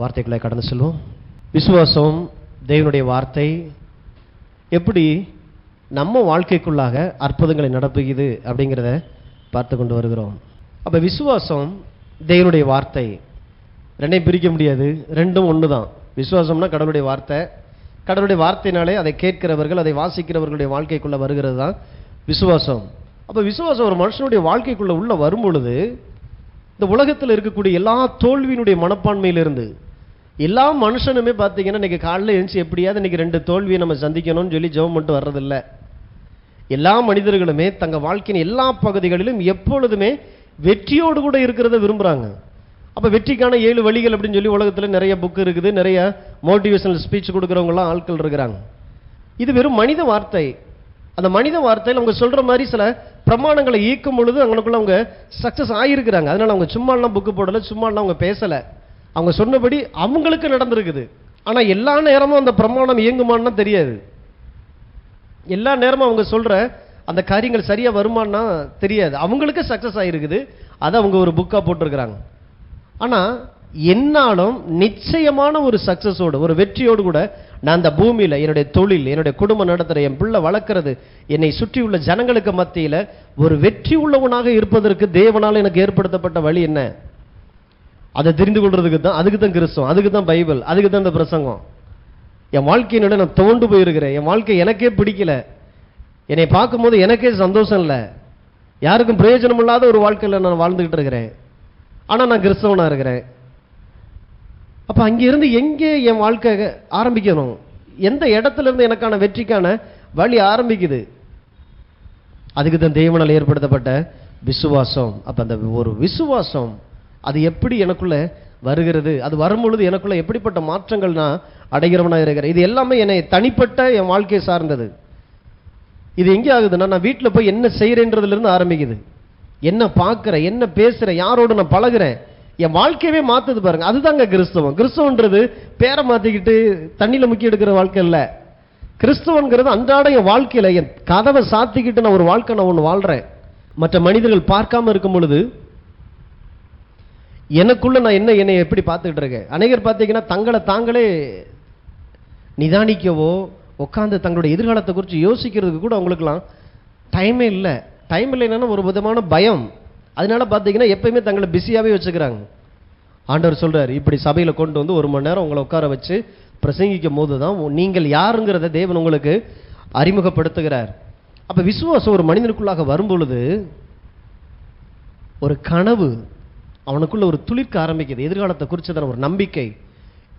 வார்த்தைகளை கடந்து செல்வோம். விசுவாசம், தேவனுடைய வார்த்தை எப்படி நம்ம வாழ்க்கைக்குள்ளாக அற்புதங்களை நடப்புகிறது அப்படிங்கிறத பார்த்து கொண்டு வருகிறோம். அப்போ விசுவாசம், தேவனுடைய வார்த்தை ரெண்டையும் பிரிக்க முடியாது, ரெண்டும் ஒன்று தான். விசுவாசம்னா கடவுளுடைய வார்த்தை, கடவுளுடைய வார்த்தையினாலே அதை கேட்கிறவர்கள், அதை வாசிக்கிறவர்களுடைய வாழ்க்கைக்குள்ளே வருகிறது தான் விசுவாசம். அப்போ விசுவாசம் ஒரு மனுஷனுடைய வாழ்க்கைக்குள்ளே உள்ள வரும்பொழுது இந்த உலகத்தில் இருக்கக்கூடிய எல்லா தோல்வியினுடைய மனப்பான்மையிலிருந்து எல்லா மனுஷனுமே பார்த்தீங்கன்னா இன்றைக்கி காலையில் எழுந்துச்சு எப்படியாவது இன்றைக்கி 2 தோல்வியை நம்ம சந்திக்கணும்னு சொல்லி ஜெபம் பண்ணிட்டு வர்றதில்லை. எல்லா மனிதர்களுமே தங்கள் வாழ்க்கையின் எல்லா பகுதிகளிலும் எப்பொழுதுமே வெற்றியோடு கூட இருக்கிறத விரும்புகிறாங்க. அப்போ வெற்றிக்கான 7 வழிகள் அப்படின்னு சொல்லி உலகத்தில் நிறைய புக்கு இருக்குது, நிறைய மோட்டிவேஷனல் ஸ்பீச் கொடுக்குறவங்களாம் ஆட்கள் இருக்கிறாங்க. இது வெறும் மனித வார்த்தை. அந்த மனித வார்த்தையில் அவங்க சொல்கிற மாதிரி சில பிரமாணங்களை ஈக்கும் பொழுது அவங்களுக்குள்ள அவங்க சக்ஸஸ் ஆகியிருக்கிறாங்க. அதனால் அவங்க சும்மாலாம் புக்கு போடலை, சும்மாலாம் அவங்க பேசலை, அவங்க சொன்னபடி அவங்களுக்கு நடந்திருக்குது. ஆனால் எல்லா நேரமும் அந்த பிரமாணம் இயங்குமான்னா தெரியாது. எல்லா நேரமும் அவங்க சொல்கிற அந்த காரியங்கள் சரியாக வருமானா தெரியாது. அவங்களுக்கு சக்ஸஸ் ஆகிருக்குது, அதை அவங்க ஒரு புக்காக போட்டிருக்கிறாங்க. ஆனால் என்னாலும் நிச்சயமான ஒரு சக்ஸஸோடு, ஒரு வெற்றியோடு கூட நான் அந்த பூமியில் என்னுடைய தொழில், என்னுடைய குடும்பம் நடத்துகிற, என் பிள்ளை வளர்க்குறது, என்னை சுற்றி உள்ள ஜனங்களுக்கு மத்தியில் ஒரு வெற்றி உள்ளவனாக இருப்பதற்கு தேவனால் எனக்கு ஏற்படுத்தப்பட்ட வழி என்ன, அதை தெரிந்து கொள்றதுக்கு தான், அதுக்கு தான் கிறிஸ்தவம், அதுக்கு தான் பைபிள், அதுக்கு தான் இந்த பிரசங்கம். என் வாழ்க்கையினோட நான் தோண்டு போயிருக்கிறேன், என் வாழ்க்கை எனக்கே பிடிக்கல, என்னை பார்க்கும்போது எனக்கே சந்தோஷம் இல்லை, யாருக்கும் பிரயோஜனம் இல்லாத ஒரு வாழ்க்கையில் நான் வாழ்ந்துக்கிட்டு இருக்கிறேன், ஆனால் நான் கிறிஸ்தவனாக இருக்கிறேன். அப்போ அங்கிருந்து எங்கே என் வாழ்க்கை ஆரம்பிக்கணும், எந்த இடத்துலேருந்து எனக்கான வெற்றிக்கான வழி ஆரம்பிக்குது? அதுக்கு தான் தேவனால் ஏற்படுத்தப்பட்ட விசுவாசம். அப்போ அந்த ஒரு விசுவாசம் அது எப்படி எனக்குள்ளே வருகிறது, அது வரும்பொழுது எனக்குள்ளே எப்படிப்பட்ட மாற்றங்கள் நான் அடைகிறவனாக இருக்கிறேன், இது எல்லாமே என்னை தனிப்பட்ட என் வாழ்க்கையை சார்ந்தது. இது எங்கே ஆகுதுன்னா நான் வீட்டில் போய் என்ன செய்கிறேன்றதுலேருந்து ஆரம்பிக்குது. என்ன பார்க்குறேன், என்ன பேசுகிறேன், யாரோடு நான் பழகிறேன், என் வாழ்க்கையவே மாற்றுது பாருங்க. அதுதாங்க கிறிஸ்தவம். கிறிஸ்தவன்றது பேரை மாற்றிக்கிட்டு தண்ணியில் முக்கி எடுக்கிற வாழ்க்கை இல்லை. கிறிஸ்தவன்கிறது அன்றாட என் வாழ்க்கையில் என் கதவை சாத்திக்கிட்டு நான் ஒரு வாழ்க்கை நான் ஒன்று வாழ்கிறேன். மற்ற மனிதர்கள் பார்க்காம இருக்கும் பொழுது எனக்குள்ள நான் என்னை எப்படி பார்த்துக்கிட்டு இருக்கேன். அநேகர் பார்த்தீங்கன்னா தங்களை தாங்களே நிதானிக்கவோ உட்காந்து தங்களுடைய எதிர்காலத்தை குறித்து யோசிக்கிறதுக்கு கூட அவங்களுக்குலாம் டைமே இல்லை. டைம் இல்லைன்னா ஒரு விதமான பயம். அதனால பார்த்தீங்கன்னா எப்பயுமே தங்களை பிஸியாகவே வச்சுக்கிறாங்க. ஆண்டவர் சொல்கிறார், இப்படி சபையில் கொண்டு வந்து 1 மணி நேரம் உங்களை உட்கார வச்சு பிரசங்கிக்கும் போது தான் நீங்கள் யாருங்கிறத தேவன் உங்களுக்கு அறிமுகப்படுத்துகிறார். அப்போ விசுவாசம் ஒரு மனிதனுக்குள்ளாக வரும்பொழுது ஒரு கனவு அவனுக்குள்ள ஒரு துளிர்க்க ஆரம்பிக்குது. எதிர்காலத்தை குறிச்சதான ஒரு நம்பிக்கை,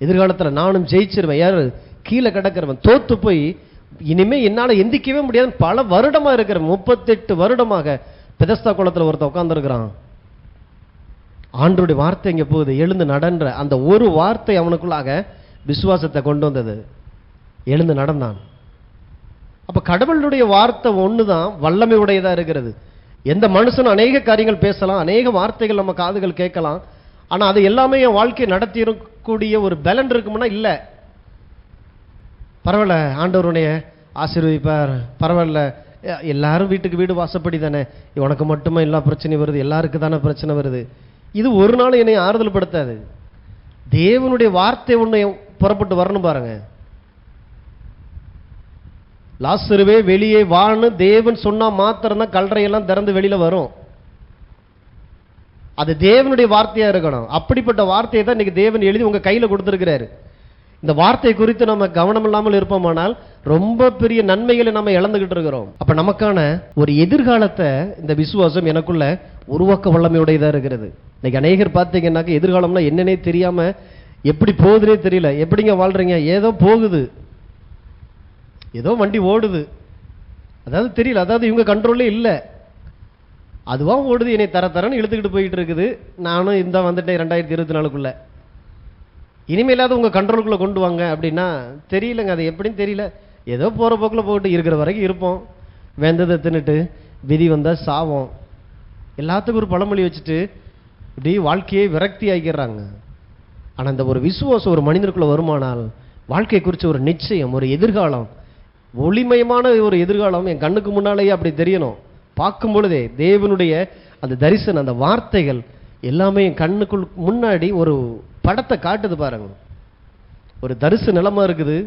எதிர்காலத்தில் நானும் ஜெயிச்சிருவேன், யார் கீழே கிடக்கிறவன் தோத்து போய் இனிமேல் என்னால் எந்திக்கவே முடியாது பல வருடமாக இருக்கிற 38 வருடமாக பெதஸ்தா குளத்தில் ஒருத்தன் உட்காந்துருக்கிறான். ஆண்டவருடைய வார்த்தை இங்கே போகுது, எழுந்து நடன்ற அந்த ஒரு வார்த்தை அவனுக்குள்ளாக விசுவாசத்தை கொண்டு வந்தது. எழுந்து நடந்தான். அப்போ கடவுளுடைய வார்த்தை ஒன்று தான் வல்லமை உடையதாக இருக்கிறது. எந்த மனுஷனும் அநேக காரியங்கள் பேசலாம், அநேக வார்த்தைகள் நம்ம காதுகள் கேட்கலாம், ஆனால் அது எல்லாமே என் வாழ்க்கையை நடத்திடக்கூடிய ஒரு பலன் இருக்கும்னா இல்லை. பரவாயில்ல, ஆண்டவருடைய ஆசீர்வதிப்பார், பரவாயில்ல, எல்லாரும் வீட்டுக்கு வீடு வாசப்படி தானே, உனக்கு மட்டுமே எல்லா பிரச்சனையும் வருது, எல்லாருக்கு தானே பிரச்சனை வருது, இது ஒரு நாள் என்னை ஆறுதல் படுத்தாது. தேவனுடைய வார்த்தை ஒன்று புறப்பட்டு வரணும் பாருங்க. லாசருவே வெளியே வான்னு தேவன் சொன்னா மாத்திரம்தான் கல்லறையெல்லாம் திறந்து வெளியில வரும். அது தேவனுடைய வார்த்தையா இருக்கணும். அப்படிப்பட்ட வார்த்தையை தான் இன்னைக்கு தேவன் எழுதி உங்க கையில கொடுத்திருக்கிறாரு. இந்த வார்த்தை குறித்து நம்ம கவனம் இல்லாமல் இருப்போமானால் ரொம்ப பெரிய நன்மைகளை நம்ம இழந்துகிட்டு இருக்கிறோம். அப்ப நமக்கான ஒரு எதிர்காலத்தை இந்த விசுவாசம் எனக்குள்ள உருவாக்க வல்லமையுடையதா இருக்கிறது. இன்னைக்கு அநேகர் பார்த்தீங்கன்னாக்க எதிர்காலம்னா என்னன்னே தெரியாம எப்படி போகுதுன்னே தெரியல. எப்படிங்க வாழ்றீங்க, ஏதோ போகுது, ஏதோ வண்டி ஓடுது, அதாவது தெரியல, அதாவது இவங்க கண்ட்ரோல்லே இல்லை, அதுவாக ஓடுது, என்னை தரன்னு இழுத்துக்கிட்டு போயிட்டு இருக்குது. நானும் இந்த வந்துட்டேன் 2024க்குள்ள. இனிமேலாவது உங்கள் கண்ட்ரோலுக்குள்ளே கொண்டு வாங்க அப்படின்னா தெரியலங்க, அது எப்படின்னு தெரியல. ஏதோ போகிற போக்கில் போட்டு இருக்கிற வரைக்கும் இருப்போம், வெந்ததை தின்னுட்டு விதி வந்தால் சாவோம். எல்லாத்துக்கும் ஒரு பழமொழி வச்சுட்டு இப்படி வாழ்க்கையை விரக்தி ஆகிடுறாங்க. ஆனால் இந்த ஒரு விசுவாசம் ஒரு மனிதனுக்குள்ளே வருமானால் வாழ்க்கை குறித்து ஒரு நிச்சயம், ஒரு எதிர்காலம், ஒளிமயமான ஒரு எதிர்காலம் என் கண்ணுக்கு முன்னாலேயே அப்படி தெரியணும். பார்க்கும் பொழுதே தேவனுடைய அந்த தரிசனம், அந்த வார்த்தைகள் எல்லாமே என் கண்ணுக்குள் முன்னாடி ஒரு படத்தை காட்டுது பாருங்க. ஒரு தரிசு நிலமா இருக்குது.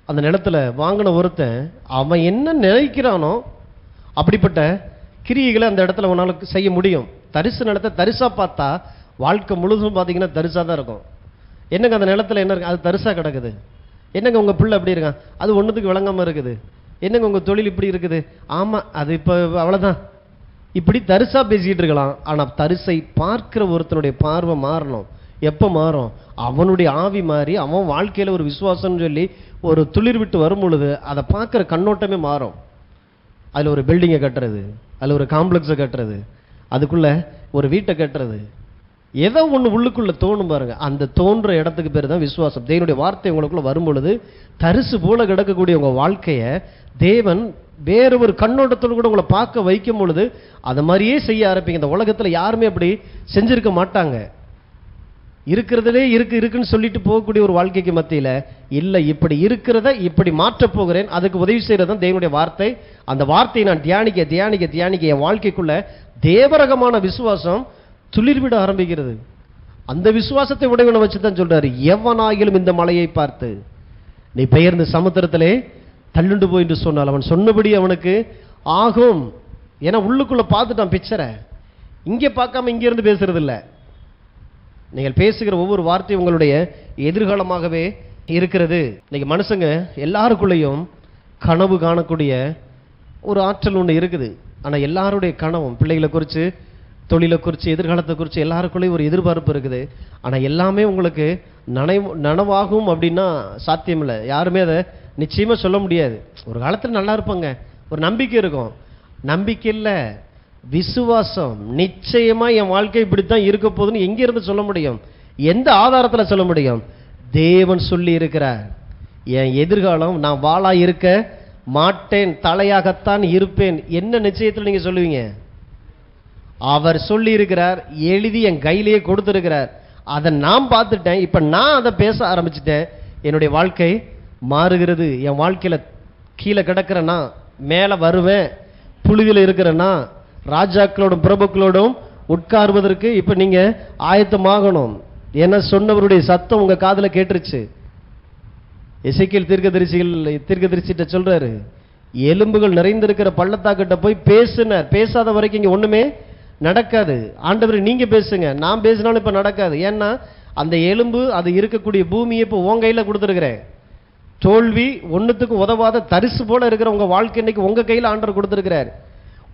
அந்த நிலத்துல வாங்கின ஒருத்தன் அவன் என்ன நினைக்கிறானோ அப்படிப்பட்ட கிரியைகளை அந்த இடத்துல உன்னால செய்ய முடியும். தரிசு நிலத்தை தரிசா பார்த்தா வாழ்க்கை முழுதும் பார்த்தீங்கன்னா தரிசா தான் இருக்கும். என்னங்க அந்த நிலத்துல என்ன இருக்கு? அது தரிசா கிடக்குது. என்னங்க உங்க பிள்ளை அப்படி இருக்கான், அது ஒன்றுத்துக்கு விளங்காம இருக்குது. என்னங்க உங்க தொழில் இப்படி இருக்குது, ஆமா அது இப்போ அவ்வளோதான். இப்படி தரிசா பேசிக்கிட்டு இருக்கலாம். ஆனால் தரிசை பார்க்கிற ஒருத்தனுடைய பார்வை மாறணும். எப்போ மாறும்? அவனுடைய ஆவி மாறி அவன் வாழ்க்கையில் ஒரு விசுவாசம்னு சொல்லி ஒரு துளிர் விட்டு வரும் பொழுது அதை பார்க்குற கண்ணோட்டமே மாறும். அதில் ஒரு பில்டிங்கை கட்டுறது, அதில் ஒரு காம்ப்ளெக்ஸை கட்டுறது, அதுக்குள்ள ஒரு வீட்டை கட்டுறது, ஏதோ ஒன்று உள்ளுக்குள்ள தோணும் பாருங்க. அந்த தோன்ற இடத்துக்கு பேர் தான் விசுவாசம். தேவனுடைய வார்த்தை உங்களுக்குள்ள வரும் பொழுது தரிசு போல கிடக்கக்கூடிய உங்க வாழ்க்கையை தேவன் வேற ஒரு கண்ணோட்டத்தோடு கூட உங்களை பார்க்க வைக்கும் பொழுது அதை மாதிரியே செய்ய ஆரம்பிங்க. இந்த உலகத்தில் யாருமே அப்படி செஞ்சிருக்க மாட்டாங்க. இருக்கிறதுலே இருக்குன்னு சொல்லிட்டு போகக்கூடிய ஒரு வாழ்க்கைக்கு மத்தியில் இல்லை, இப்படி இருக்கிறத இப்படி மாற்றப் போகிறேன், அதுக்கு உதவி செய்யறது தான் தேவனுடைய வார்த்தை. அந்த வார்த்தையை நான் தியானிக்க தியானிக்க தியானிக்க என் வாழ்க்கைக்குள்ள தேவரகமான விசுவாசம் துளிர்விட ஆரம்பிக்கிறது. அந்த விசுவாசத்தை உடையவனை வச்சு தான் சொல்றாரு, எவனாகிலும் இந்த மலையை பார்த்து நீ பெயர்ந்து சமுத்திரத்திலே தள்ளுண்டு போய் என்று சொன்னால் அவன் சொன்னபடி அவனுக்கு ஆகும். ஏன்னா உள்ளுக்குள்ள பார்த்துட்டான் பிக்சரை. இங்கே பார்க்காம இங்கே இருந்து பேசுறது இல்லை. நீங்கள் பேசுகிற ஒவ்வொரு வார்த்தையும் உங்களுடைய எதிர்காலமாகவே இருக்கிறது. இன்னைக்கு மனுஷங்க எல்லாருக்குள்ளேயும் கனவு காணக்கூடிய ஒரு ஆற்றல் ஒன்று இருக்குது. ஆனால் எல்லாருடைய கனவும் பிள்ளைகளை குறித்து, தொழிலை குறித்து, எதிர்காலத்தை குறித்து எல்லாருக்குள்ளேயும் ஒரு எதிர்பார்ப்பு இருக்குது. ஆனால் எல்லாமே உங்களுக்கு நனவாகும் அப்படின்னா சாத்தியம் இல்லை. யாருமே அதை நிச்சயமாக சொல்ல முடியாது. ஒரு காலத்தில் நல்லா இருப்பாங்க, ஒரு நம்பிக்கை இருக்கும். நம்பிக்கை இல்லை, விசுவாசம். நிச்சயமா என் வாழ்க்கை இப்படித்தான் இருக்க போகுதுன்னு எங்கிருந்து சொல்ல முடியும்? எந்த ஆதாரத்தில் சொல்ல முடியும்? தேவன் சொல்லி இருக்கிறார், என் எதிர்காலம் நான் வாளா இருக்க மாட்டேன், தலையாகத்தான் இருப்பேன். என்ன நிச்சயத்தில் நீங்க சொல்லுவீங்க? அவர் சொல்லி இருக்கிறார், எழுதி என் கையிலேயே கொடுத்திருக்கிறார். அதை நான் பார்த்துட்டேன். இப்ப நான் அதை பேச ஆரம்பிச்சுட்டேன். என்னுடைய வாழ்க்கை மாறுகிறது. என் வாழ்க்கையில கீழே கிடக்கிறேன்னா மேல வருவேன், புழுதியில் இருக்கிறேன்னா ராஜாக்களோடும் பிரபுக்களோடும் உட்கார்வதற்கு இப்ப நீங்க ஆயத்தமாகணும். ஏன்னா சொன்னவருடைய சத்தம் உங்க காதுல கேட்டுருச்சு. எசேக்கியேல் தீர்க்கதரிசிட்ட சொல்றாரு, எலும்புகள் நிறைந்திருக்கிற பள்ளத்தாக்கிட்ட போய் பேசுனார். பேசாத வரைக்கும் இங்க ஒண்ணுமே நடக்காது. ஆண்டவர் நீங்க பேசுங்க, நான் பேசினாலும் இப்ப நடக்காது. ஏன்னா அந்த எலும்பு அது இருக்கக்கூடிய பூமியை இப்ப உங்க கையில கொடுத்துருக்கிறேன். தோல்வி ஒன்னுத்துக்கும் உதவாத தரிசு போல இருக்கிற உங்க வாழ்க்கை இன்னைக்கு உங்க கையில ஆண்டவர் கொடுத்திருக்கிறார்.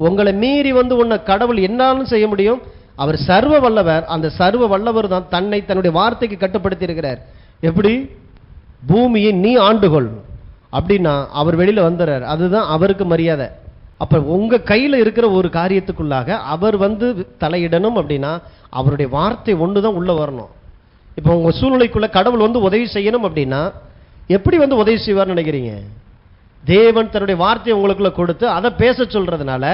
உங்களை மீறி வந்து உன்னை கடவுள் என்னாலும் செய்ய முடியும். அவர் சர்வ வல்லவர். அந்த சர்வ வல்லவர் தான் தன்னை தன்னுடைய வார்த்தைக்கு கட்டுப்படுத்தி இருக்கிறார். எப்படி? பூமியை நீ ஆண்டுகொள் அப்படின்னா அவர் வெளியில வந்துறார். அதுதான் அவருக்கு மரியாதை. அப்ப உங்க கையில இருக்கிற ஒரு காரியத்துக்குள்ளாக அவர் வந்து தலையிடணும் அப்படின்னா அவருடைய வார்த்தை ஒண்ணுதான் உள்ள வரணும். இப்ப உங்க சூழ்நிலைக்குள்ள கடவுள் வந்து உதவி செய்யணும் அப்படின்னா எப்படி வந்து உதவி செய்வார்னு நினைக்கிறீங்க? தேவன் தன்னுடைய வார்த்தையை உங்களுக்குள்ள கொடுத்து அதை பேச சொல்றதுனால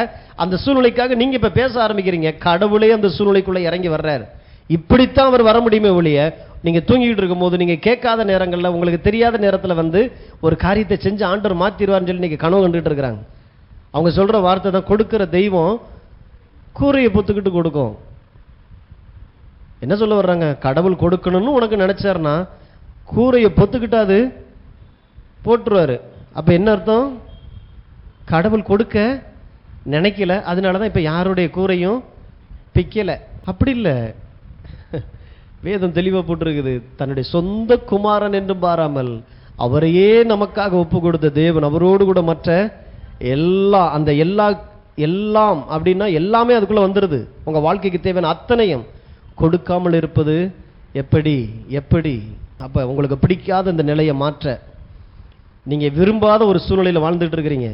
அந்த சூழ்நிலைக்காக நீங்க இப்ப பேச ஆரம்பிக்கிறீங்க. கடவுளே அந்த சூழ்நிலைக்குள்ள இறங்கி வர்றாரு. இப்படித்தான் அவர் வர முடியுமே ஒழிய நீங்க தூங்கிட்டு இருக்கும் போது, நீங்க கேட்காத நேரங்கள்ல, உங்களுக்கு தெரியாத நேரத்துல வந்து ஒரு காரியத்தை செஞ்சு ஆண்டவர் மாத்திடுவார்னு சொல்லி நீங்க கனவு கண்டுட்டு இருக்கிறாங்க. அவங்க சொல்ற வார்த்தை தான், கொடுக்கிற தெய்வம் கூரையை பொத்துக்கிட்டு கொடுக்கும். என்ன சொல்ல வர்றாங்க? கடவுள் கொடுக்கணும்னு உனக்கு நினைச்சாருன்னா கூரையை பொத்துக்கிட்டாது போட்டுருவாரு. அப்ப என்ன அர்த்தம்? கடவுள் கொடுக்க நினைக்கல, அதனாலதான் இப்ப யாருடைய கூரையும் பிக்கல. அப்படி இல்லை, வேதம் தெளிவா போட்டிருக்குது. தன்னுடைய சொந்த குமாரன் என்றும் பாராமல் அவரையே நமக்காக ஒப்பு கொடுத்த தேவன், அவரோடு கூட மற்ற அந்த எல்லாம் அப்படின்னா எல்லாமே அதுக்குள்ள வந்துருது. உங்க வாழ்க்கைக்கு தேவையான அத்தனையும் கொடுக்காமல் இருப்பது எப்படி? அப்ப உங்களுக்கு பிடிக்காத இந்த நிலையை மாற்ற, நீங்க விரும்பாத ஒரு சூழ்நிலையில வாழ்ந்துட்டு இருக்கிறீங்க.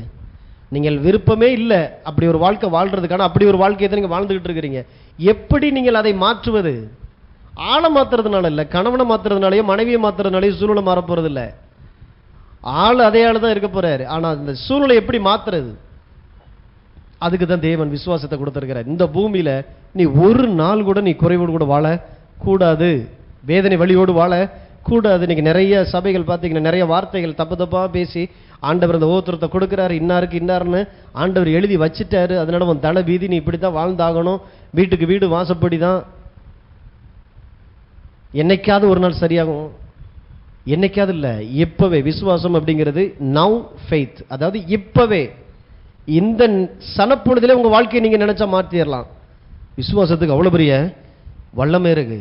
நீங்கள் விருப்பமே இல்லை அப்படி ஒரு வாழ்க்கை வாழ்றதுக்கான, அப்படி ஒரு வாழ்க்கையை தான் நீங்க வாழ்ந்துகிட்டு இருக்கிறீங்க. எப்படி நீங்கள் அதை மாற்றுவது? ஆளை மாத்துறதுனால இல்லை, கணவனை மாத்துறதுனாலயோ மனைவியை மாத்துறதுனாலயோ சூழ்நிலை மாற போறது இல்லை. ஆள் அதே ஆள் தான் இருக்க போறாரு. ஆனா இந்த சூழ்நிலை எப்படி மாத்துறது? அதுக்கு தான் தேவன் விசுவாசத்தை கொடுத்திருக்கிறார். இந்த பூமியில நீ ஒரு நாள் கூட நீ குறைவோடு கூட வாழ கூடாது, வேதனை வழியோடு வாழ கூடாது. இன்னைக்கு நிறைய சபைகள் பார்த்தீங்கன்னா நிறைய வார்த்தைகள் தப்பு தப்பா பேசி ஆண்டவர் அந்த ஓத்திரத்தை கொடுக்குறாரு, இன்னாருக்கு இன்னாருன்னு ஆண்டவர் எழுதி வச்சுட்டாரு. அதனால உன் தலை வீதி, நீ இப்படித்தான் வாழ்ந்தாகணும், வீட்டுக்கு வீடு வாசப்படி தான். என்னைக்காவது ஒரு நாள் சரியாகும்? என்னைக்காவது இல்லை, இப்பவே. விசுவாசம் அப்படிங்கிறது நவ் ஃபெய்த், அதாவது இப்பவே இந்த சனப்பொழுதிலே உங்க வாழ்க்கையை நீங்க நினைச்சா மாற்றிடலாம். விசுவாசத்துக்கு அவ்வளவு பெரிய வல்லமை இருக்கு.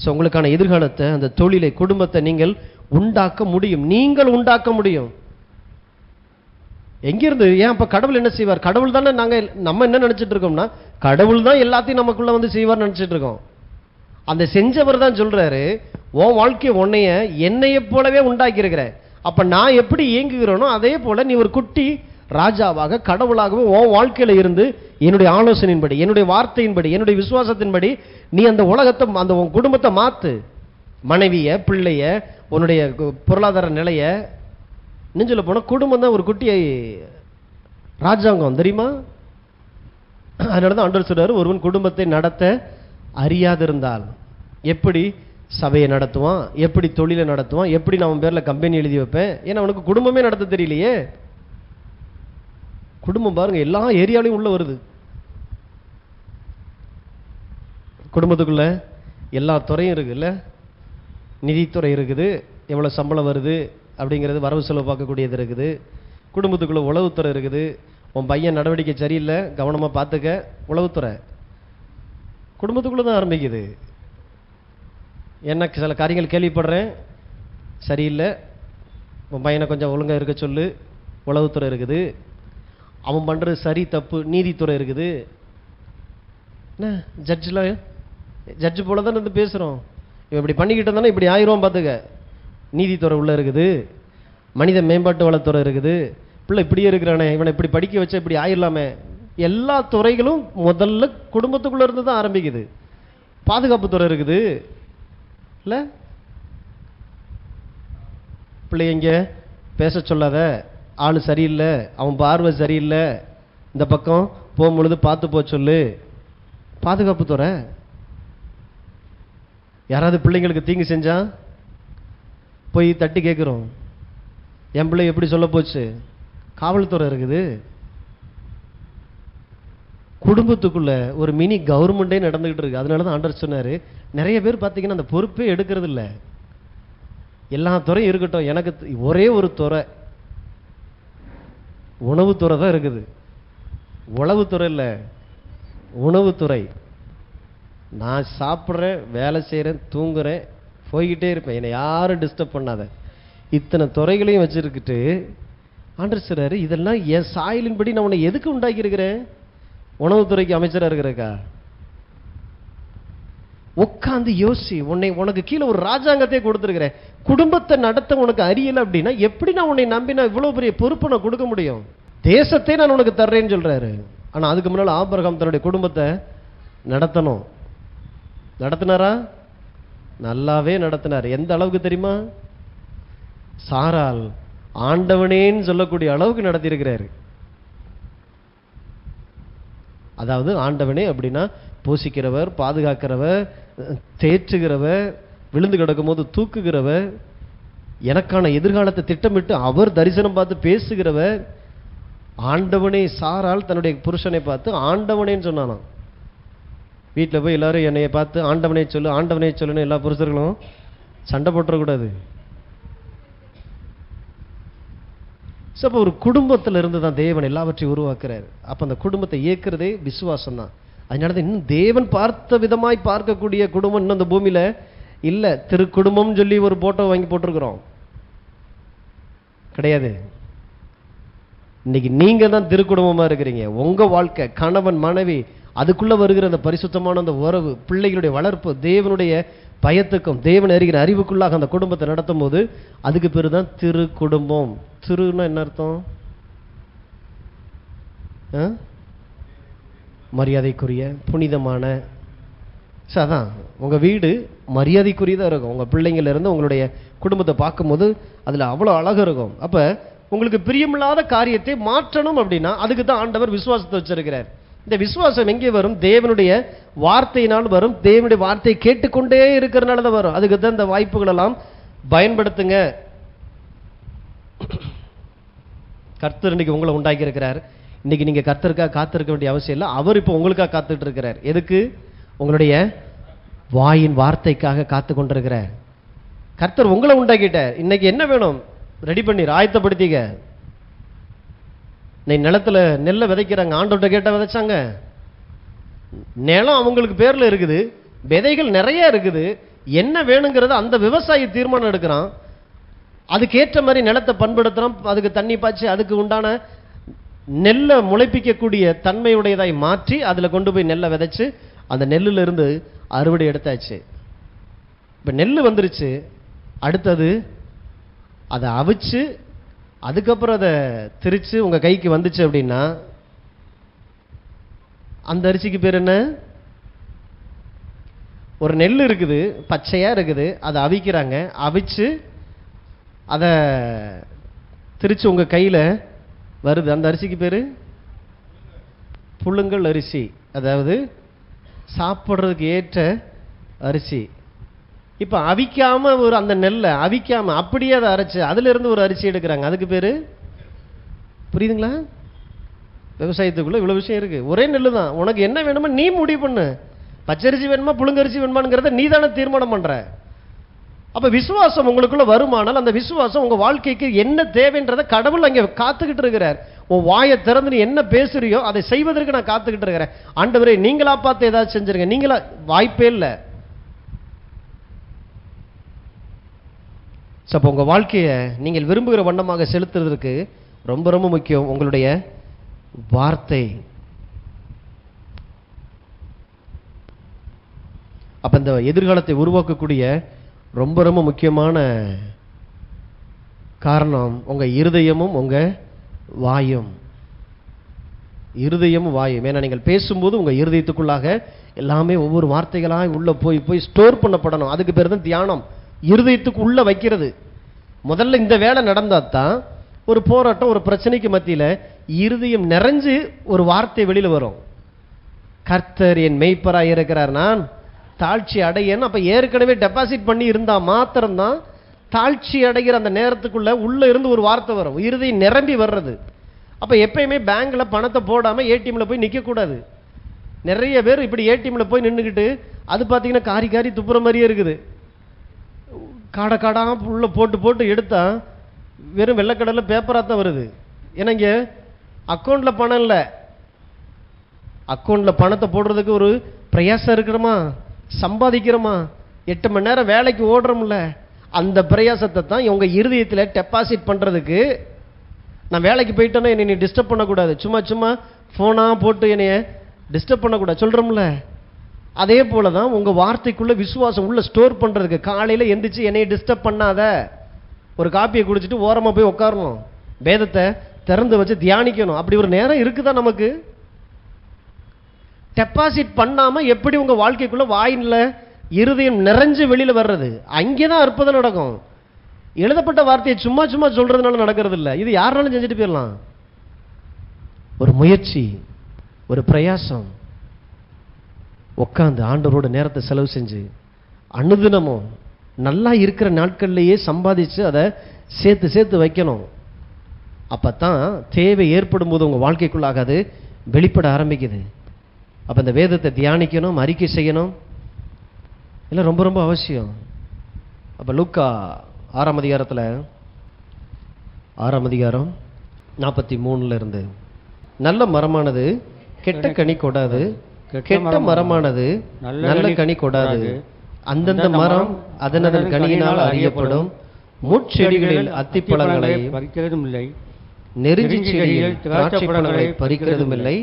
ஸோ உங்களுக்கான எதிர்காலத்தை, அந்த தொழிலை, குடும்பத்தை நீங்கள் உண்டாக்க முடியும். நீங்கள் உண்டாக்க முடியும். எங்கிருந்து? ஏன் அப்ப கடவுள் என்ன செய்வார்? கடவுள் தானே. நம்ம என்ன நினைச்சிட்டு இருக்கோம்னா, கடவுள் தான் எல்லாத்தையும் நமக்குள்ள வந்து செய்வார் நினைச்சிட்டு இருக்கோம். அந்த செஞ்சவர் தான் சொல்றாரு, உன் வாழ்க்கையை உன்னைய என்னைய போலவே உண்டாக்கி இருக்கிற. அப்ப நான் எப்படி இயங்குகிறேனோ அதே போல நீ ஒரு குட்டி ராஜாவாக, கடவுளாகவும் உன் வாழ்க்கையில இருந்து என்னுடைய ஆலோசனையின்படி, என்னுடைய வார்த்தையின்படி, என்னுடைய விசுவாசத்தின்படி நீ அந்த உலகத்தை, அந்த உன் குடும்பத்தை மாத்து. மனைவிய, பிள்ளைய, உன்னுடைய பொருளாதார நிலைய, நெஞ்சில் போன குடும்பம் தான் ஒரு குட்டியை ராஜாங்கம், தெரியுமா? அதனாலதான் ஆண்டவர் சொல்றாரு, ஒருவன் குடும்பத்தை நடத்த அறியாதிருந்தால் எப்படி சபையை நடத்துவான், எப்படி தொழிலை நடத்துவான், எப்படி நான் அவன் பேர்ல கம்பெனி எழுதி வைப்பேன்? ஏன்னா அவனுக்கு குடும்பமே நடத்த தெரியலையே. குடும்பம் பாருங்க எல்லா ஏரியாலையும் உள்ள வருது. குடும்பத்துக்குள்ள எல்லா துறையும் இருக்குல்ல. நிதித்துறை இருக்குது, எவ்வளவு சம்பளம் வருது அப்படிங்கிறது, வரவு செலவு பார்க்கக்கூடியது இருக்குது. குடும்பத்துக்குள்ள உளவுத்துறை இருக்குது. உன் பையன் நடவடிக்கை சரியில்லை, கவனமா பார்த்துக்க, உளவுத்துறை குடும்பத்துக்குள்ள தான் ஆரம்பிக்குது. என்ன சில காரியங்கள் கேள்விப்படுறேன், சரியில்லை, உன் பையனை கொஞ்சம் ஒழுங்கா இருக்க சொல்லு, உளவுத்துறை இருக்குது. அவன் பண்றது சரி தப்பு, நீதித்துறை இருக்குது. என்ன ஜட்ஜு போல தான் வந்து பேசுறோம். இவன் இப்படி பண்ணிக்கிட்டு இருந்தானே இப்படி ஆயிரம் பார்த்துக்க, நீதித்துறை உள்ள இருக்குது. மனித மேம்பாட்டு வளத்துறை இருக்குது. பிள்ளை இப்படியே இருக்கிறானே, இவனை இப்படி படிக்க வச்சா இப்படி ஆயிடலாமே. எல்லா துறைகளும் முதல்ல குடும்பத்துக்குள்ள இருந்து தான் ஆரம்பிக்குது. பாதுகாப்புத்துறை இருக்குது இல்ல. பிள்ளை எங்க பேச சொல்லாத, ஆளு சரியில்லை, அவன் பார்வை சரியில்லை, இந்த பக்கம் போகும்பொழுது பார்த்து போ சொல்லு. பாதுகாப்புத்துறை. யாராவது பிள்ளைங்களுக்கு தீங்கு செஞ்சா போய் தட்டி கேட்கிறோம், என் பிள்ளை எப்படி சொல்ல போச்சு. காவல்துறை இருக்குது. குடும்பத்துக்குள்ள ஒரு மினி கவர்மெண்டே நடந்துகிட்டு இருக்கு. அதனாலதான் ஆண்டவர் சொன்னாரு, நிறைய பேர் பார்த்தீங்கன்னா அந்த பொறுப்பே எடுக்கிறது இல்லை. எல்லா துறையும் இருக்கட்டும், எனக்கு ஒரே ஒரு துறை, உணவுத்துறை தான் இருக்குது. உளவுத்துறை இல்லை, உணவுத்துறை. நான் சாப்பிட்றேன், வேலை செய்கிறேன், தூங்குறேன், போய்கிட்டே இருப்பேன், என்னை யாரும் டிஸ்டர்ப் பண்ணாத. இத்தனை துறைகளையும் வச்சிருக்கிட்டு ஆண்டவர் சொல்றாரு, இதெல்லாம் என் சாயலின்படி நான் உன்னை எதுக்கு உண்டாக்கி இருக்கிறேன்? உணவுத்துறைக்கு அமைச்சராக இருக்கிறக்கா? உட்காந்து யோசி. உனக்கு கீழே ஒரு ராஜாங்கத்தை கொடுத்துருக்கிறேன். குடும்பத்தை நடத்த உனக்கு அறியல அப்படின்னா எப்படி நான் உன்னை நம்பி நான் இவ்வளவு பெரிய பொறுப்பை நான் கொடுக்க முடியும்? தேசத்தை நான் உனக்கு தர்றேன்னு சொல்றாரு. ஆனா அதுக்கு முன்னால ஆபிரகாம் தன்னுடைய குடும்பத்தை நடத்தணும். நடத்தினாரா? நல்லாவே நடத்தினார். எந்த அளவுக்கு தெரியுமா? சாரால் ஆண்டவனேன்னு சொல்லக்கூடிய அளவுக்கு நடத்தி இருக்கிறாரு. அதாவது ஆண்டவனே அப்படின்னா போஷிக்கிறவர், பாதுகாக்கிறவர், தேற்றுகிறவர், விழுந்து கிடக்கும் போது தூக்குகிறவர், எனக்கான எதிர்காலத்தை திட்டமிட்டு அவர் தரிசனம் பார்த்து பேசுகிறவர். ஆண்டவனே. சாரால் தன்னுடைய புருஷனை பார்த்து ஆண்டவனேன்னு சொன்னானாம். வீட்டில் போய் எல்லாரும் என்னைய பார்த்து ஆண்டவனே சொல்லு, ஆண்டவனே சொல்லுன்னு எல்லா புருஷர்களும் சண்டை போட்டுறக்கூடாது. அப்போ ஒரு குடும்பத்தில் இருந்து தான் தேவன் எல்லாவற்றையும் உருவாக்குறாரு. அப்போ அந்த குடும்பத்தை இயக்குறதே விசுவாசம் தான். அதனால தான் இன்னும் தேவன் பார்த்த விதமாய் பார்க்கக்கூடிய குடும்பம் இன்னும் இந்த பூமியில இல்லை. திருக்குடும்பம் சொல்லி ஒரு போட்டோ வாங்கி போட்டிருக்கிறோம், கிடையாது. இன்னைக்கு நீங்க தான் திருக்குடும்பமா இருக்கிறீங்க. உங்க வாழ்க்கை, கணவன் மனைவி, அதுக்குள்ள வருகிற அந்த பரிசுத்தமான அந்த உறவு, பிள்ளைகளுடைய வளர்ப்பு, தேவனுடைய பயத்துக்கும் தேவன் அறிகிற அறிவுக்குள்ளாக அந்த குடும்பத்தை நடத்தும் போது அதுக்கு பேரு தான் திரு குடும்பம். திருன்னா என்ன அர்த்தம்? மரியாதைக்குரிய, புனிதமான. அதான் உங்க வீடு மரியாதைக்குரியதா இருக்கும். உங்க பிள்ளைங்கள இருந்து உங்களுடைய குடும்பத்தை பார்க்கும்போது அதுல அவ்வளவு அழகா இருக்கும். அப்ப உங்களுக்கு பிரியமில்லாத காரியத்தை மாற்றணும் அப்படின்னா அதுக்கு தான் ஆண்டவர் விசுவாசத்தை வச்சிருக்கிறார். இந்த விசுவாசம் எங்கே வரும்? தேவனுடைய வார்த்தையினால் வரும். தேவனுடைய வார்த்தையை கேட்டுக்கொண்டே இருக்கிறனால தான் வரும். அதுக்கு தான் இந்த வாய்ப்புகள் எல்லாம் பயன்படுத்துங்க. கர்த்தர் இன்னைக்கு உங்களை உண்டாக்கி இருக்கிறார். இன்னைக்கு நீங்க கர்த்தருக்காக காத்திருக்க வேண்டிய அவசியம் இல்லை. அவர் இப்போ உங்களுக்காக காத்துட்டு இருக்கிறார். எதுக்கு? உங்களுடைய வாயின் வார்த்தைக்காக காத்து கொண்டிருக்கிறார். கர்த்தர் உங்களை உண்டாக்கிட்டார். இன்னைக்கு என்ன வேணும்? ரெடி பண்ணி ஆயத்தப்படுத்திக்க. நிலத்துல நெல்லை விதைக்கிறாங்க. ஆண்டவர்கிட்ட கேட்ட விதைச்சாங்க. நிலம் அவங்களுக்கு பேர்ல இருக்குது, விதைகள் நிறைய இருக்குது. என்ன வேணுங்கிறத அந்த விவசாயி தீர்மானம் எடுக்கிறான். அதுக்கேற்ற மாதிரி நிலத்தை பண்படுத்துறான். அதுக்கு தண்ணி பாய்ச்சி அதுக்கு உண்டான நெல்லை முளைப்பிக்கக்கூடிய தன்மையுடையதாய் மாற்றி அதுல கொண்டு போய் நெல்லை விதைச்சு அந்த நெல்லுல இருந்து அறுவடை எடுத்தாச்சு. இப்ப நெல் வந்துருச்சு. அடுத்தது அதை அவிச்சு அதுக்கப்புறம் அதை திரிச்சு உங்க கைக்கு வந்துச்சு அப்படின்னா அந்த அரிசிக்கு பேர் என்ன? ஒரு நெல் இருக்குது, பச்சையா இருக்குது, அதை அவிக்கிறாங்க. அவிச்சு அதை திரிச்சு உங்க கையில வருது. அந்த அரிசிக்கு பேரு புழுங்கல் அரிசி, அதாவது சாப்பிட்றதுக்கு ஏற்ற அரிசி. இப்ப அவிக்காம ஒரு அந்த நெல்லை அவிக்காம அப்படியே அதை அரைச்சு அதுல இருந்து ஒரு அரிசி எடுக்கிறாங்க. அதுக்கு பேரு, புரியுதுங்களா? விவசாயத்துக்குள்ள இவ்வளவு விஷயம் இருக்கு. ஒரே நெல்லு தான். உனக்கு என்ன வேணுமோ நீ முடிவு பண்ணு. பச்சரிசி வேணுமா புழுங்கரிசி வேணுமாங்கிறத நீ தானே தீர்மானம் பண்ற. அப்ப விசுவாசம் உங்களுக்குள்ள வருமானால் அந்த விசுவாசம் உங்க வாழ்க்கைக்கு என்ன தேவைன்றதை கடவுள் அங்க காத்துக்கிட்டு இருக்கிறார். உன் வாயை திறந்து நீ என்ன பேசுறியோ அதை செய்வதற்கு நான் காத்துக்கிட்டு இருக்கிறேன். ஆண்டவரே நீங்களா பார்த்து ஏதாவது செஞ்சிருங்க. நீங்களா வாய்ப்பே இல்லை. அப்போ உங்க வாழ்க்கையை நீங்கள் விரும்புகிற வண்ணமாக செலுத்துறதுக்கு ரொம்ப ரொம்ப முக்கியம் உங்களுடைய வார்த்தை. அப்ப இந்த எதிர்காலத்தை உருவாக்கக்கூடிய ரொம்ப ரொம்ப முக்கியமான காரணம் உங்க இருதயமும் உங்க வாயும். இருதயமும் வாயும். ஏன்னா நீங்கள் பேசும்போது உங்க இருதயத்துக்குள்ளாக எல்லாமே ஒவ்வொரு வார்த்தைகளாக உள்ள போய் போய் ஸ்டோர் பண்ணப்படணும். அதுக்கு பேர் தான் தியானம். இருதயத்துக்கு உள்ள வைக்கிறது. முதல்ல இந்த வேலை நடந்தாதான் ஒரு போராட்டம் ஒரு பிரச்சனைக்கு மத்தியில இருதயம் நிறைஞ்சு ஒரு வார்த்தை வெளியில வரும். கர்த்தர் என் மெய்ப்பராய் இருக்கிறார், நான் தாழ்ச்சி அடையன்னு. அப்ப ஏற்கனவே டெபாசிட் பண்ணி இருந்தா மாத்திரம்தான் தாழ்ச்சி அடைகிற அந்த நேரத்துக்குள்ள உள்ள இருந்து ஒரு வார்த்தை வரும். இருதயம் நிரம்பி வர்றது. அப்ப எப்பயுமே பேங்க்ல பணத்தை போடாம ஏடிஎம்ல போய் நிக்க கூடாது. நிறைய பேர் இப்படி ஏடிஎம்ல போய் நின்றுக்கிட்டு அது பாத்தீங்கன்னா காரி காரி துப்புற மாதிரியே இருக்குது. காடை காடா உள்ள போட்டு போட்டு எடுத்தா வெறும் வெள்ளக்கடல பேப்பரா தான் வருது. ஏன்னா இங்க அக்கௌண்ட்ல பணம் இல்லை. அக்கௌண்ட்ல பணத்தை போடுறதுக்கு ஒரு பிரயாசம் இருக்கிறோமா, சம்பாதிக்கிறோமா, 8 மணி நேரம் வேலைக்கு ஓடுறோம்ல, அந்த பிரயாசத்தை தான் இவங்க இருதயத்தில் டெபாசிட் பண்றதுக்கு. நான் வேலைக்கு போயிட்டேன்னா என்னை நீ டிஸ்டர்ப் பண்ணக்கூடாது, சும்மா சும்மா போனா போட்டு என்னைய டிஸ்டர்ப் பண்ணக்கூடாது சொல்றோம்ல. அதே போலதான் உங்க வார்த்தைக்குள்ள விசுவாசம் உள்ள ஸ்டோர் பண்றதுக்கு காலையில எந்திரிச்சு என்னைய டிஸ்டர்ப் பண்ணாத, ஒரு காப்பியை குடிச்சிட்டு ஓரமா போய் உட்காரணும், வேதத்தை திறந்து வச்சு தியானிக்கணும். அப்படி ஒரு நேரம் இருக்குதா நமக்கு? டெபாசிட் பண்ணாம எப்படி உங்க வாழ்க்கைக்குள்ள வாயின்ல இருதயம் நிறைஞ்சு வெளியில வர்றது? அங்கேதான் அற்புதம் நடக்கும். எழுதப்பட்ட வார்த்தையை சும்மா சும்மா சொல்றதுனால நடக்கிறது இல்லை. இது யாராலும் செஞ்சுட்டு போயிடலாம். ஒரு முயற்சி, ஒரு பிரயாசம், உட்காந்து ஆண்டவரோட நேரத்தை செலவு செஞ்சு அனுதினமும் நல்லா இருக்கிற நாட்கள்லேயே சம்பாதிச்சு அதை சேர்த்து சேர்த்து வைக்கணும். அப்பத்தான் தேவை ஏற்படும் போது உங்க வாழ்க்கைக்குள்ளாக அது வெளிப்பட ஆரம்பிக்குது. அப்ப இந்த வேதத்தை தியானிக்கணும், அறிக்கை செய்யணும், இல்லை ரொம்ப ரொம்ப அவசியம். அப்ப லூக்கா 6ஆம் அதிகாரத்தில் 6ஆம் அதிகாரம் 43 இருந்து, நல்ல மரமானது கெட்ட கனி கொடாது, கெட்ட மரமானது நல்ல கனி கொடாது, அந்தந்த மரம் அதனதன் கனியினால் அறியப்படும், முட்செடிகளில் அத்திப்பழங்களை பறிக்கிறதும் இல்லை, நெருஞ்சி செடியில் திராட்சை பழங்களை பறிக்கிறதும் இல்லை.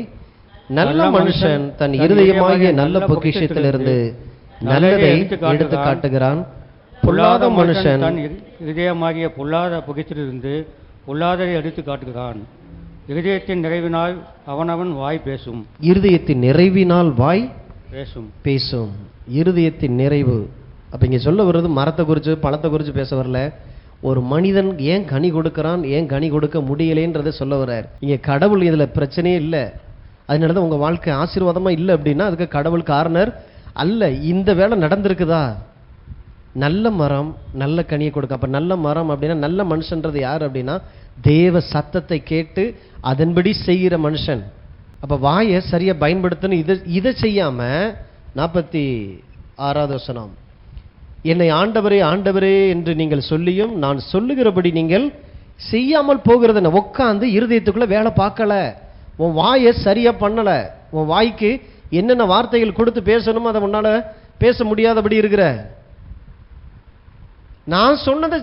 நல்ல மனுஷன் தன் இருதயமாகிய நல்ல பொக்கிஷத்திலிருந்து நல்லதை எடுத்து காட்டுகிறான், பொல்லாத மனுஷன் தன் இருதயமாகிய பொல்லாத பொக்கிஷத்திலிருந்து பொல்லாததை எடுத்து காட்டுகிறான். இருதயத்தின் நிறைவினால் அவனவன் வாய் பேசும். இருதயத்தின் நிறைவினால் வாய் பேசும் பேசும். இருதயத்தின் நிறைவு. அப்ப இங்க சொல்ல வருது மரத்தை குறித்து பழத்தை குறித்து பேச வரல. ஒரு மனிதன் ஏன் கனி கொடுக்கிறான், ஏன் கனி கொடுக்க முடியலைன்றதை சொல்ல வர்றார். இங்க கடவுள் இதுல பிரச்சனையே இல்லை. அதனால தான் உங்கள் வாழ்க்கை ஆசீர்வாதமாக இல்லை அப்படின்னா அதுக்கு கடவுள் காரணர் அல்ல. இந்த வேலை நடந்திருக்குதா? நல்ல மரம் நல்ல கனியை கொடுக்க. அப்போ நல்ல மரம் அப்படின்னா நல்ல மனுஷன்றது யார் அப்படின்னா தேவ சத்தத்தை கேட்டு அதன்படி செய்கிற மனுஷன். அப்போ வாயை சரியாக பயன்படுத்தணும். இதை செய்யாமல் 46வது வசனம், என்னை ஆண்டவரே ஆண்டவரே என்று நீங்கள் சொல்லியும் நான் சொல்லுகிறபடி நீங்கள் செய்யாமல் போகிறது என்ன? உட்காந்து இருதயத்துக்குள்ள வேலை பார்க்கல, உன் வாயை சரியா பண்ணல, உன் வாய்க்கு என்னென்ன வார்த்தைகள் கொடுத்து பேசணுமோ அதை உன்னால பேச முடியாதபடி இருக்கிற. நான் சொன்னதை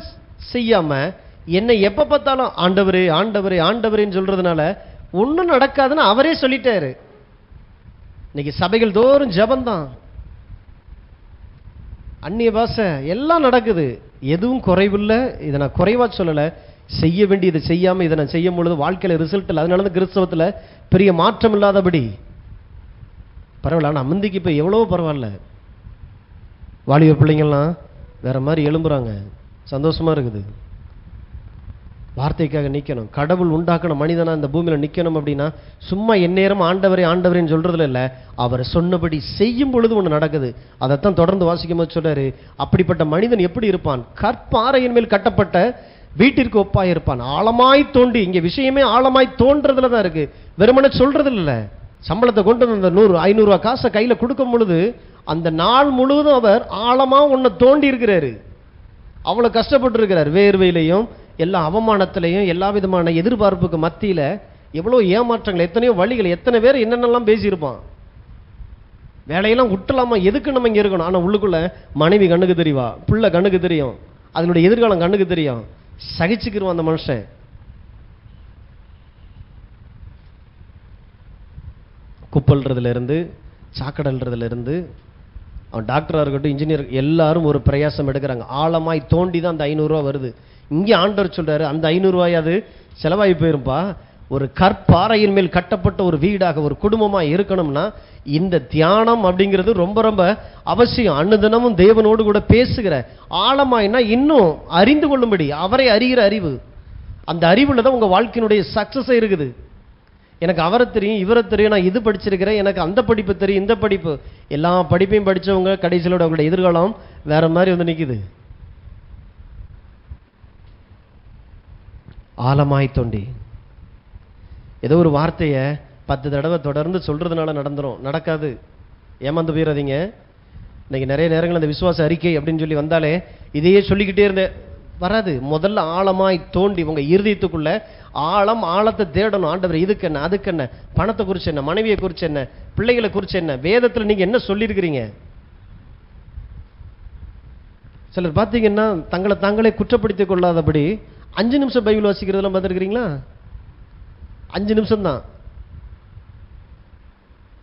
செய்யாம என்னை எப்ப பார்த்தாலும் ஆண்டவரே ஆண்டவரே ஆண்டவரேன்னு சொல்றதுனால ஒன்றும் நடக்காதுன்னு அவரே சொல்லிட்டாரு. இன்னைக்கு சபைகள் தோறும் ஜபந்தான், அந்நிய பாஷை எல்லாம் நடக்குது. எதுவும் குறைவில்லை, இதை நான் குறைவா சொல்லலை. செய்ய வேண்டியது செய்யாமல் இதை நான் செய்யும் பொழுது வாழ்க்கையில் ரிசல்ட் இல்லை. அதனால தான் கிறிஸ்தவத்தில் பெரிய மாற்றம் இல்லாதபடி பரவாயில்ல. ஆனால் முந்திக்கு இப்போ எவ்வளோ பரவாயில்ல. வாலிப பிள்ளைங்கள்லாம் வேற மாதிரி எழும்புறாங்க, சந்தோஷமா இருக்குது. வார்த்தைக்காக நிற்கணும். கடவுள் உண்டாக்கின மனிதனா இந்த பூமியில் நிற்கணும் அப்படின்னா சும்மா எந்நேரம் ஆண்டவரே ஆண்டவரேன்னு சொல்றதுல இல்லை, அவர் சொன்னபடி செய்யும் பொழுது ஒன்று நடக்குது. அதைத்தான் தொடர்ந்து வாசிக்கும் போது சொல்றாரு, அப்படிப்பட்ட மனிதன் எப்படி இருப்பான்? கற்பாறையின் மேல் கட்டப்பட்ட வீட்டிற்கு ஒப்பாய் இருப்பான். ஆழமாய் தோண்டி, இங்க விஷயமே ஆழமாய் தோன்றதுல தான் இருக்கு, வெறுமனே சொல்றது இல்லை. சம்பளத்தை கொண்டு வந்து 100-500 ரூபா காசை கையில கொடுக்கும் பொழுது அந்த நாள் முழுவதும் அவர் ஆழமா ஒன்ன தோண்டி இருக்கிறாரு. அவ்வளவு கஷ்டப்பட்டு இருக்கிறார். வேர்வையிலையும் எல்லா அவமானத்திலையும் எல்லா விதமான எதிர்பார்ப்புக்கு மத்தியில எவ்வளவு ஏமாற்றங்கள், எத்தனையோ வழிகள், எத்தனை பேர் என்னென்னலாம் பேசியிருப்பான். வேலையெல்லாம் விட்டலாமா, எதுக்கு நம்ம இங்க இருக்கணும்? ஆனா உள்ளுக்குள்ள மனைவி கண்ணுக்கு தெரியவா, பிள்ளை கண்ணுக்கு தெரியும், அதனுடைய எதிர்காலம் கண்ணுக்கு தெரியும். சகிச்சுக்கிருவான் அந்த மனுஷன். குப்பல்றதுல இருந்து சாக்கடல்றதுல இருந்து அவன் டாக்டராக இருக்கட்டும், இன்ஜினியர், எல்லாரும் ஒரு பிரயாசம் எடுக்கிறாங்க. ஆழமாய் தோண்டி தான் அந்த 500 ரூபா வருது. இங்கே ஆண்டவர் சொல்றாரு, அந்த 500 ரூபாய் அது செலவாகி போயிருப்பா. ஒரு கற்பாறையின் மேல் கட்டப்பட்ட ஒரு வீடாக ஒரு குடும்பமாக இருக்கணும்னா இந்த தியானம் அப்படிங்கிறது ரொம்ப ரொம்ப அவசியம். அன்னுதினமும் தேவனோடு கூட பேசுகிற ஆழமாயினா இன்னும் அறிந்து கொள்ளும்படி அவரை அறிகிற அறிவு, அந்த அறிவுல தான் உங்க வாழ்க்கையினுடைய சக்சஸ் இருக்குது. எனக்கு அவரை தெரியும், இவரை தெரியும், நான் இது படிச்சிருக்கிறேன், எனக்கு அந்த படிப்பு தெரியும், இந்த படிப்பு, எல்லா படிப்பையும் படித்தவங்க கடைசியில் அவங்களுடைய எதிர்காலம் வேற மாதிரி வந்து நிற்குது. ஆழமாய் தோண்டி ஏதோ ஒரு வார்த்தையை 10 தடவை தொடர்ந்து சொல்றதுனால நடக்காது. ஏமாந்து போயிடாதீங்க. இன்னைக்கு நிறைய நேரங்கள் அந்த விசுவாச அறிக்கை அப்படின்னு சொல்லி வந்தாலே இதையே சொல்லிக்கிட்டே இருந்த வராது. முதல்ல ஆழமாய் தோண்டி உங்க இருதயத்துக்குள்ள ஆழத்தை தேடணும். ஆண்டவர் இதுக்கு என்ன, அதுக்கு என்ன, பணத்தை குறிச்சு என்ன, மனைவியை குறிச்சு என்ன, பிள்ளைகளை குறிச்சு என்ன, வேதத்தில் நீங்க என்ன சொல்லியிருக்கிறீங்க? சிலர் பார்த்தீங்கன்னா தங்களை தாங்களே குற்றப்படுத்திக் கொள்ளாதபடி 5 நிமிஷம் பைபிள் வாசிக்கிறதெல்லாம் பார்த்துருக்கிறீங்களா? 5 நிமிஷம் தான்.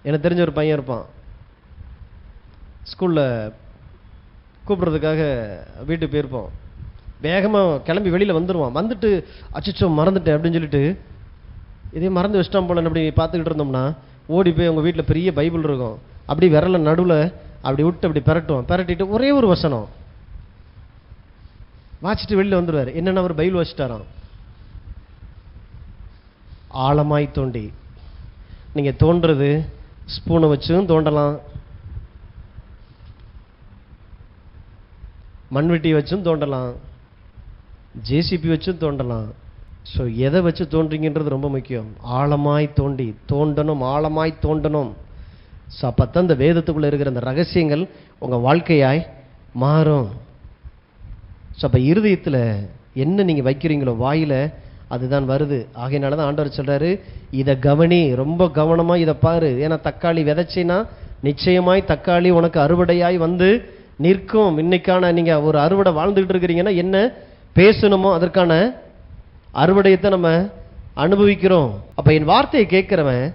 எனக்கு தெரிஞ்ச ஒரு பையன் இருப்பான், ஸ்கூல்ல கூப்பிடுறதுக்காக வீட்டுக்கு போயிருப்போம். வேகமாக கிளம்பி வெளியில் வந்துடுவான். வந்துட்டு அச்சோ மறந்துட்டேன் அப்படின்னு சொல்லிட்டு இதே மறந்து வச்சிட்டான் போல அப்படி பார்த்துக்கிட்டு இருந்தோம்னா ஓடி போய் அவங்க வீட்டில் பெரிய பைபிள் இருக்கும், அப்படி விரல நடுவில் அப்படி விட்டு அப்படி பிரட்டிட்டு ஒரே ஒரு வசனம் வாசிட்டு வெளியில் வந்துடுவார். என்னென்ன அவர் பைபிள் வச்சுட்டாராம். ஆழமாய் தோண்டி. நீங்கள் தோன்றது ஸ்பூனை வச்சும் தோண்டலாம், மண்வெட்டி வச்சும் தோண்டலாம், ஜேசிபி வச்சும் தோண்டலாம். ஸோ எதை வச்சு தோன்றீங்கன்றது ரொம்ப முக்கியம். ஆழமாய் தோண்டி தோண்டணும், ஆழமாய் தோண்டணும். ஸோ அப்போத்தான் இந்த வேதத்துக்குள்ளே இருக்கிற அந்த ரகசியங்கள் உங்கள் வாழ்க்கையாய் மாறும். ஸோ அப்போ இருதயத்தில் என்ன நீங்கள் வைக்கிறீங்களோ வாயில் அதுதான் வருது. ஆகையினால தான் ஆண்டவர் சொல்கிறாரு, இதை கவனி, ரொம்ப கவனமாக இதை பாரு. ஏன்னா தக்காளி விதைச்சின்னா நிச்சயமாய் தக்காளி உனக்கு அறுவடையாய் வந்து நிற்கும். இன்னைக்கான நீங்கள் ஒரு அறுவடை வாழ்ந்துகிட்டு இருக்கிறீங்கன்னா என்ன பேசணுமோ அதற்கான அறுவடையத்தை நம்ம அனுபவிக்கிறோம். அப்போ என் வார்த்தையை கேட்குறவன்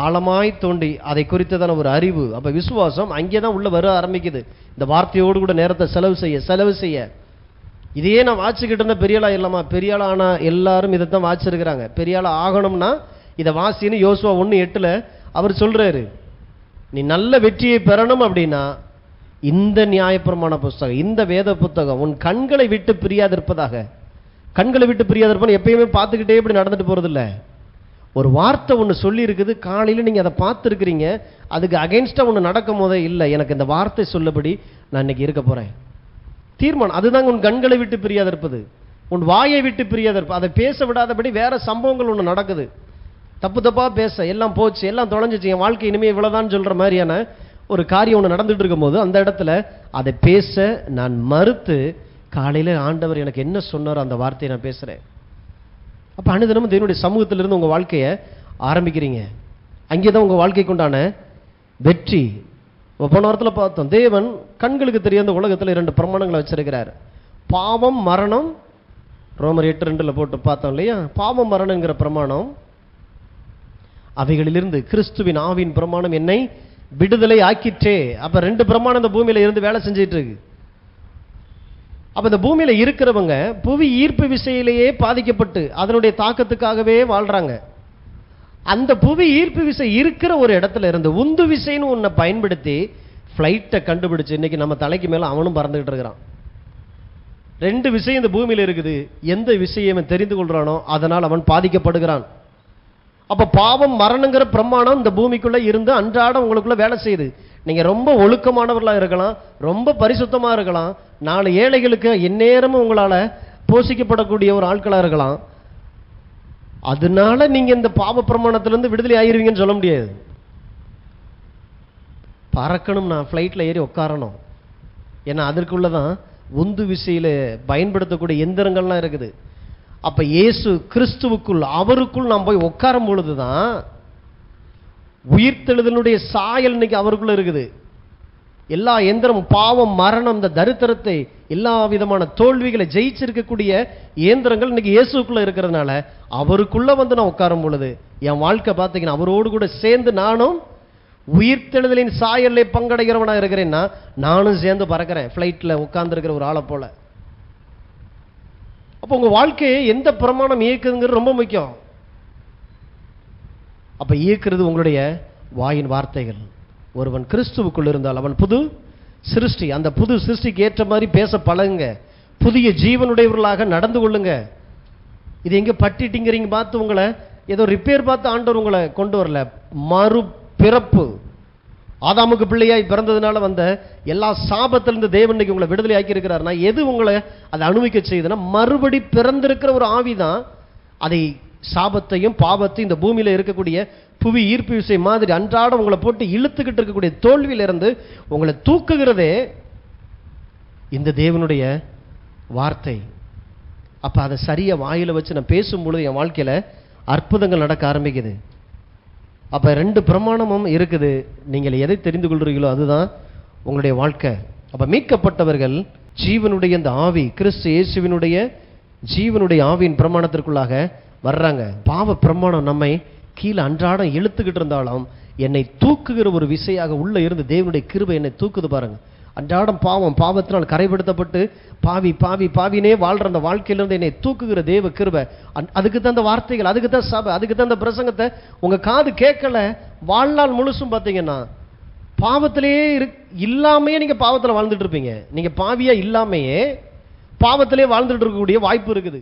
ஆழமாய் தோண்டி அதை குறித்ததான ஒரு அறிவு. அப்போ விசுவாசம் அங்கே தான் உள்ள வர ஆரம்பிக்குது. இந்த வார்த்தையோடு கூட நேரத்தை செலவு செய்ய இதையே நான் வாசிக்கிட்டு இருந்தால் பெரியாளா இல்லாமா? பெரியாளா ஆனால் எல்லாரும் இதை தான் வாசிச்சிருக்கிறாங்க. பெரியாளா ஆகணும்னா இதை வாசின்னு யோசுவா 1:8 அவர் சொல்றாரு. நீ நல்ல வெற்றியை பெறணும் அப்படின்னா இந்த நியாயப்பிரமாண புஸ்தகம், இந்த வேத புத்தகம் உன் கண்களை விட்டு பிரியாதிருப்பதாக. கண்களை விட்டு பிரியாதிருப்பான்னு எப்பயுமே பார்த்துக்கிட்டே இப்படி நடந்துட்டு போறது இல்லை. ஒரு வார்த்தை ஒன்று சொல்லி இருக்குது, காலையில் நீங்கள் அதை பார்த்துருக்கிறீங்க, அதுக்கு அகெயின்ஸ்டாக ஒன்று நடக்கும் போதே இல்லை, எனக்கு இந்த வார்த்தை சொல்லபடி நான் இன்னைக்கு இருக்க போகிறேன். தீர்மானம். அதுதாங்க உன் கண்களை விட்டு பிரியாத இருப்பது, உன் வாயை விட்டு பிரியாத இருப்பது. அதை பேச விடாதபடி வேற சம்பவங்கள் ஒன்று நடக்குது, தப்பு தப்பாக பேச, எல்லாம் போச்சு, எல்லாம் தொலைஞ்சிச்சு, என் வாழ்க்கை இனிமேல் இவ்வளோதான் சொல்கிற மாதிரியான ஒரு காரியம் ஒன்று நடந்துட்டு இருக்கும் போது அந்த இடத்துல அதை பேச நான் மறுத்து, காலையில் ஆண்டவர் எனக்கு என்ன சொன்னாரோ அந்த வார்த்தையை நான் பேசுகிறேன். அப்போ அனுதினமும் தேவனுடைய சமூகத்திலிருந்து உங்கள் வாழ்க்கையை ஆரம்பிக்கிறீங்க. அங்கே தான் உங்கள் வாழ்க்கைக்கு உண்டான வெற்றி. போன வாரத்தில் பார்த்தோம், தேவன் கண்களுக்கு தெரியாத உலகத்தில் 2 பிரமாணங்களை வச்சிருக்கிறார். பாவம் மரணம், ரோமர் 8:2 போட்டு பார்த்தோம் இல்லையா? பாவம் மரணங்கிற பிரமாணம், அவைகளிலிருந்து கிறிஸ்துவின் ஆவியின் பிரமாணம் என்னை விடுதலை ஆக்கிற்றே. அப்ப 2 பிரமாணம் இந்த பூமியில இருந்து வேலை செஞ்சிட்டு இருக்கு. அப்ப இந்த பூமியில இருக்கிறவங்க புவி ஈர்ப்பு விசையிலேயே பாதிக்கப்பட்டு அதனுடைய தாக்கத்துக்காகவே வாழ்றாங்க. அந்த புவி ஈர்ப்பு விசை இருக்கிற ஒரு இடத்துல இருந்து உந்து விசைன்னு ஒன்றை பயன்படுத்தி ஃப்ளைட்டை கண்டுபிடிச்சு இன்னைக்கு நம்ம தலைக்கு மேல அவனும் பறந்துகிட்டு இருக்கிறான். 2 விஷயம் இந்த பூமியில இருக்குது. எந்த விஷயம் அவன் தெரிந்து கொள்றானோ அதனால் அவன் பாதிக்கப்படுகிறான். அப்ப பாவம் மரணங்கிற பிரமாணம் இந்த பூமிக்குள்ள இருந்து அன்றாடம் உங்களுக்குள்ள வேலை செய்யுது. நீங்க ரொம்ப ஒழுக்கமானவர்களா இருக்கலாம், ரொம்ப பரிசுத்தமா இருக்கலாம், 4 ஏழைகளுக்கு எந்நேரமும் உங்களால போஷிக்கப்படக்கூடிய ஒரு ஆட்களா இருக்கலாம். அதனால நீங்க இந்த பாவ பிரமாணத்திலிருந்து விடுதலை ஆயிருவீங்கன்னு சொல்ல முடியாது. பறக்கணும், நான் ஃப்ளைட்ல ஏறி உட்காரணும், ஏன்னா அதற்குள்ளதான் உந்து விசையில பயன்படுத்தக்கூடிய எந்திரங்கள்லாம் இருக்குது. அப்ப இயேசு கிறிஸ்துவுக்குள் அவருக்குள் நாம் போய் உட்காரும் பொழுதுதான் உயிர்த்தெழுதலுடைய சாயல் இன்னைக்கு அவருக்குள்ள இருக்குது. எல்லா எந்திரம், பாவம் மரணம், இந்த தரித்திரத்தை, எல்லா விதமான தோல்விகளை ஜெயிச்சிருக்கக்கூடிய இயந்திரங்கள் இன்னைக்கு இயேசுக்குள்ள இருக்கிறதுனால அவருக்குள்ள வந்து நான் உட்காரும் பொழுது என் வாழ்க்கை பார்த்தீங்கன்னா அவரோடு கூட சேர்ந்து நானும் உயிர்த்தெழுதலின் சாயலை பங்கடைகிறவனா இருக்கிறேன்னா நானும் சேர்ந்து பறக்கிறேன் ஃப்ளைட்ல உட்கார்ந்து இருக்கிற ஒரு ஆளை போல. அப்போ உங்க வாழ்க்கையை எந்த பிரமாணம் இயக்குதுங்கிறது ரொம்ப முக்கியம். அப்ப இயக்குறது உங்களுடைய வாயின் வார்த்தைகள். ஒருவன் கிறிஸ்துவுக்குள் இருந்தால் அவன் புது சிருஷ்டி. அந்த புது சிருஷ்டிக்கு ஏற்ற மாதிரி பேச பழகுங்க, புதிய ஜீவனுடையவர்களாக நடந்து கொள்ளுங்க. இது எங்க பட்டிட்டிங்கிறீங்க பார்த்து உங்களை ஏதோ ரிப்பேர் பார்த்து ஆண்டவர் உங்களை கொண்டு வரல. மறுபிறப்பு, ஆதாமுக்கு பிள்ளையாய் பிறந்ததுனால வந்த எல்லா சாபத்திலிருந்து தேவன் இன்னைக்கு உங்களை விடுதலை ஆக்கி இருக்கிறார்னா எது உங்களை அதை அனுபவிக்க செய்யுதுன்னா மறுபடி பிறந்திருக்கிற ஒரு ஆவிதான் அதை சாபத்தையும் பாவத்தையும் இந்த பூமியில இருக்கக்கூடிய புவி ஈர்ப்பு விசை மாதிரி அன்றாடம் உங்களை போட்டு இழுத்துக்கிட்டு இருக்கக்கூடிய தோல்வியிலிருந்து உங்களை தூக்குகிறதே இந்த தேவனுடைய வார்த்தை. அப்ப அதை சரியா வாயில வச்சு நான் பேசும்பொழுது என் வாழ்க்கையில அற்புதங்கள் நடக்க ஆரம்பிக்குது. அப்ப 2 பிரமாணமும் இருக்குது. நீங்கள் எதை தெரிந்து கொள்றீங்களோ அதுதான் உங்களுடைய வாழ்க்கை. அப்ப மீட்கப்பட்டவர்கள் ஜீவனுடைய இந்த ஆவி, கிறிஸ்து இயேசுவினுடைய ஜீவனுடைய ஆவியின் பிரமாணத்திற்குள்ளாக வர்றாங்க. பாவ பிரமாணம் நம்மை கீழே அன்றாடம் இழுத்துக்கிட்டு இருந்தாலும் என்னை தூக்குகிற ஒரு விசையாக உள்ள இருந்து தேவனுடைய கிருபை என்னை தூக்குது பாருங்க. அன்றாடம் பாவத்தினால் கரைப்படுத்தப்பட்டு பாவினே வாழ்ற அந்த வாழ்க்கையிலிருந்து என்னை தூக்குகிற தேவ கிருபை. அதுக்கு தான் அந்த வார்த்தைகள், அதுக்கு தான் சபை, அதுக்கு தான் அந்த பிரசங்கத்தை உங்க காது கேட்கல. வாழ்நாள் முழுசும் பார்த்தீங்கன்னா பாவத்திலேயே இல்லாமையே நீங்க பாவத்தில் வாழ்ந்துட்டு இருப்பீங்க. நீங்க பாவியா இல்லாமையே பாவத்திலே வாழ்ந்துட்டு இருக்கக்கூடிய வாய்ப்பு இருக்குது.